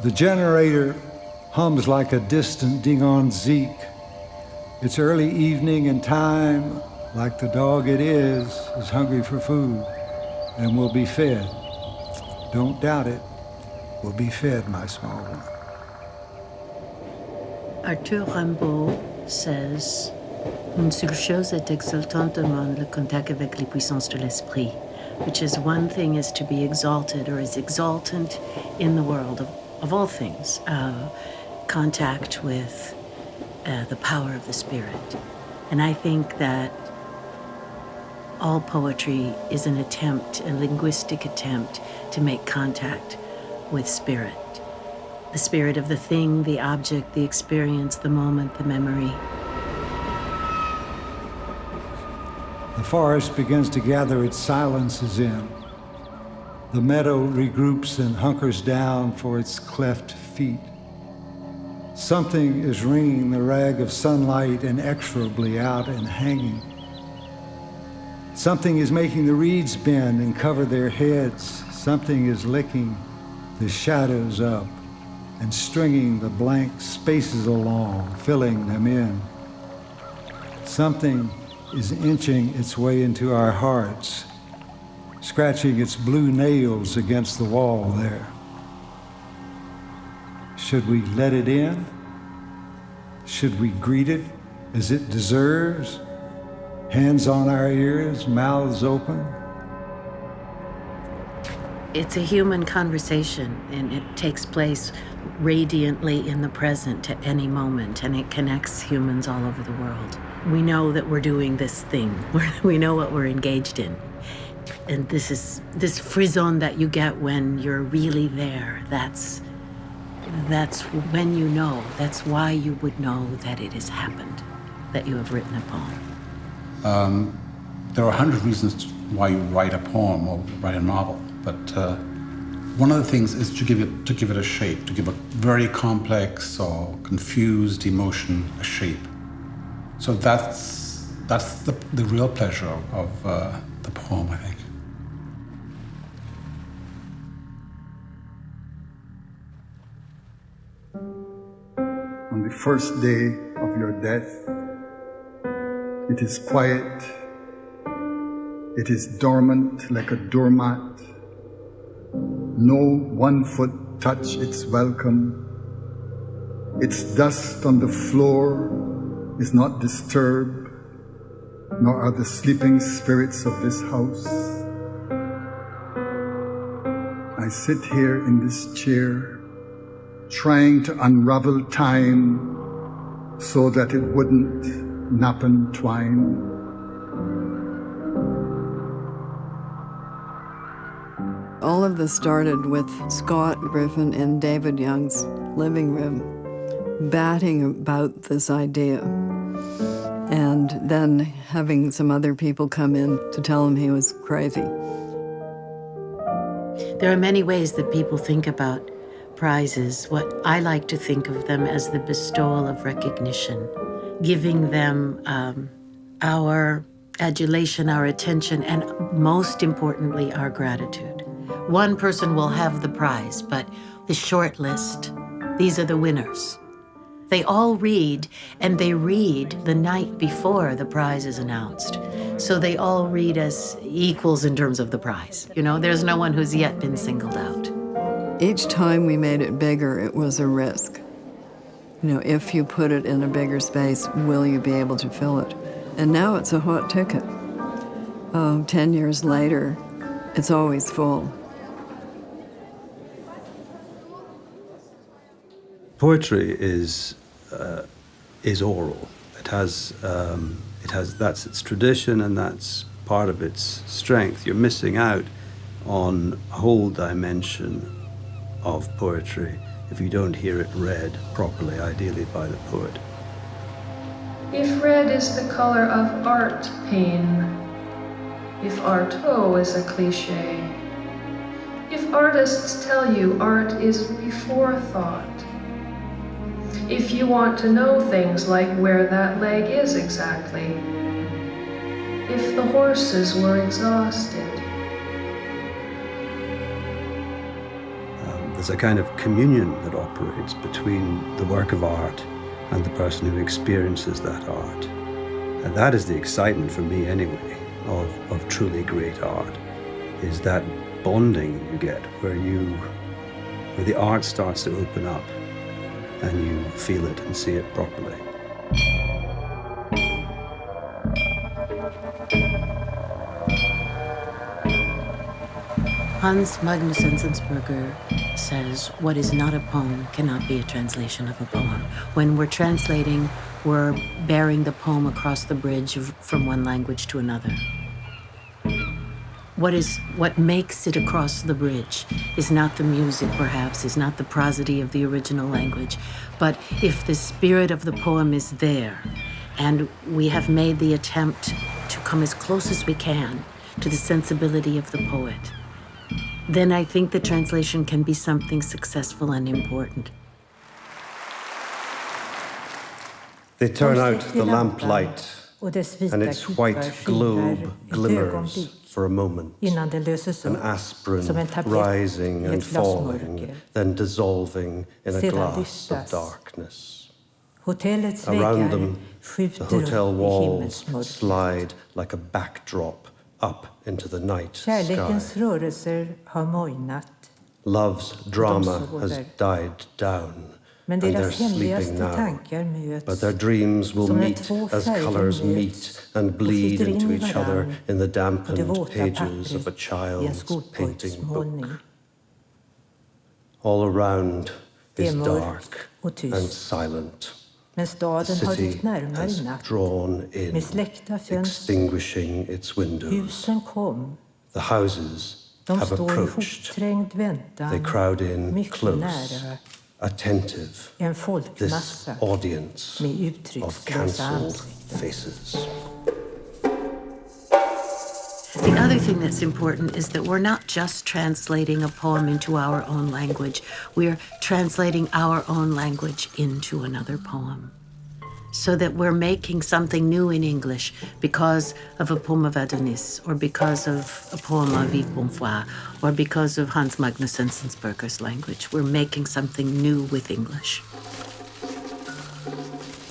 The generator hums like a distant ding-on Zeke. It's early evening and time, like the dog it is hungry for food and will be fed. Don't doubt it, will be fed, my small one. Arthur Rimbaud says, une seule chose est exaltantement le contact avec les puissances de l'esprit, which is one thing is to be exalted or is exaltant in the world of all things, contact with the power of the spirit. And I think that all poetry is an attempt, a linguistic attempt to make contact with spirit. The spirit of the thing, the object, the experience, the moment, the memory. The forest begins to gather its silences in. The meadow regroups and hunkers down for its cleft feet. Something is wringing the rag of sunlight inexorably out and hanging. Something is making the reeds bend and cover their heads. Something is licking the shadows up and stringing the blank spaces along, filling them in. Something is inching its way into our hearts, scratching its blue nails against the wall there. Should we let it in? Should we greet it as it deserves? Hands on our ears, mouths open? It's a human conversation, and it takes place radiantly in the present at any moment, and it connects humans all over the world. We know that we're doing this thing. We know what we're engaged in. And this frisson that you get when you're really there, that's when you know, that's why you would know that it has happened, that you have written a poem. There are 100 reasons why you write a poem or write a novel, but one of the things is to give it a shape, to give a very complex or confused emotion a shape. So that's the real pleasure of the poem, I think. On the first day of your death, it is quiet, it is dormant like a doormat. No 1 foot touch its welcome. Its dust on the floor is not disturbed, nor are the sleeping spirits of this house. I sit here in this chair, trying to unravel time so that it wouldn't nap and twine. All of this started with Scott Griffin in David Young's living room, batting about this idea, and then having some other people come in to tell him he was crazy. There are many ways that people think about prizes. What I like to think of them as the bestowal of recognition, giving them our adulation, our attention, and most importantly, our gratitude. One person will have the prize, but the short list, these are the winners. They all read, and they read the night before the prize is announced. So they all read as equals in terms of the prize. You know, there's no one who's yet been singled out. Each time we made it bigger, it was a risk. You know, if you put it in a bigger space, will you be able to fill it? And now it's a hot ticket. 10 years later, it's always full. Poetry is oral. It has that's its tradition, and that's part of its strength. You're missing out on a whole dimension of poetry if you don't hear it read properly, ideally by the poet. If red is the color of art pain, if arto is a cliche, if artists tell you art is before thought, if you want to know things like where that leg is exactly, if the horses were exhausted. The There's a kind of communion that operates between the work of art and the person who experiences that art. And that is the excitement for me anyway of truly great art, is that bonding you get where the art starts to open up and you feel it and see it properly. Hans Magnus Enzensberger says, what is not a poem cannot be a translation of a poem. When we're translating, we're bearing the poem across the bridge from one language to another. What makes it across the bridge is not the music, perhaps, is not the prosody of the original language, but if the spirit of the poem is there, and we have made the attempt to come as close as we can to the sensibility of the poet, then I think the translation can be something successful and important. They turn out the lamplight, and its white globe glimmers for a moment, an asprin rising and falling, then dissolving in a glass of darkness. Around them, the hotel walls slide like a backdrop up into the night sky. Love's drama has died down, and they're sleeping now. But their dreams will meet as colors meet and bleed into each other in the dampened pages of a child's painting book. All around is dark and silent. The city has drawn in, extinguishing its windows. The houses have approached. They crowd in close, attentive, this audience of cancelled faces. The other thing that's important is that we're not just translating a poem into our own language, we're translating our own language into another poem. So that we're making something new in English because of a poem of Adonis, or because of a poem of Yves Bonfoy, or because of Hans Magnus Enzensberger's language. We're making something new with English.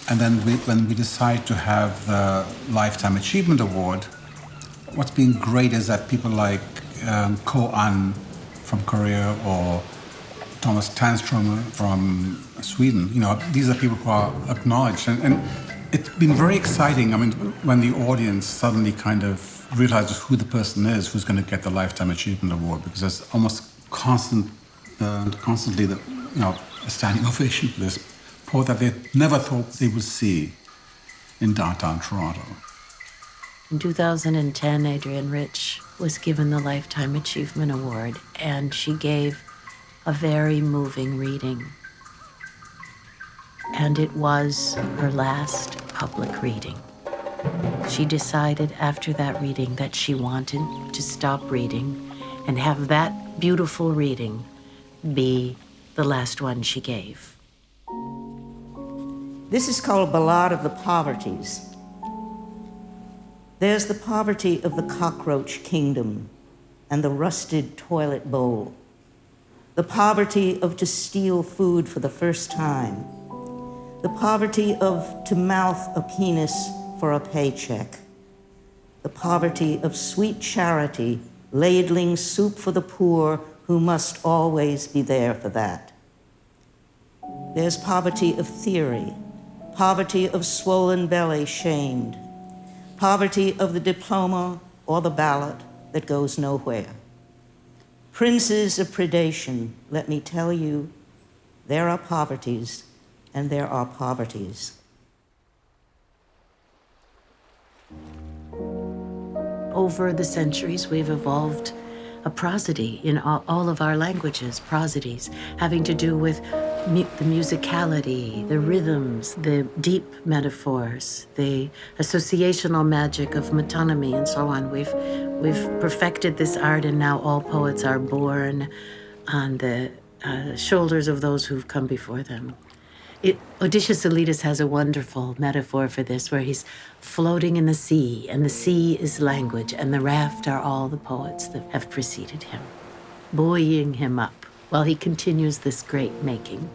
And then when we decide to have the Lifetime Achievement Award, what's been great is that people like Ko An from Korea or Thomas Tanströmer from Sweden, these are people who are acknowledged. And it's been very exciting, when the audience suddenly kind of realizes who the person is who's going to get the Lifetime Achievement Award, because there's almost constantly a standing ovation for this poet that they never thought they would see in downtown Toronto. In 2010, Adrienne Rich was given the Lifetime Achievement Award, and she gave a very moving reading. And it was her last public reading. She decided after that reading that she wanted to stop reading and have that beautiful reading be the last one she gave. This is called Ballade of the Poverties. There's the poverty of the cockroach kingdom and the rusted toilet bowl. The poverty of to steal food for the first time. The poverty of to mouth a penis for a paycheck. The poverty of sweet charity, ladling soup for the poor who must always be there for that. There's poverty of theory, poverty of swollen belly shamed, poverty of the diploma or the ballot that goes nowhere. Princes of predation, let me tell you, there are poverties and there are poverties. Over the centuries, we've evolved a prosody in all of our languages, prosodies, having to do with the musicality, the rhythms, the deep metaphors, the associational magic of metonymy and so on. We've perfected this art, and now all poets are born on the shoulders of those who've come before them. Odysseus Elitis has a wonderful metaphor for this, where he's floating in the sea, and the sea is language, and the raft are all the poets that have preceded him, buoying him up while he continues this great making.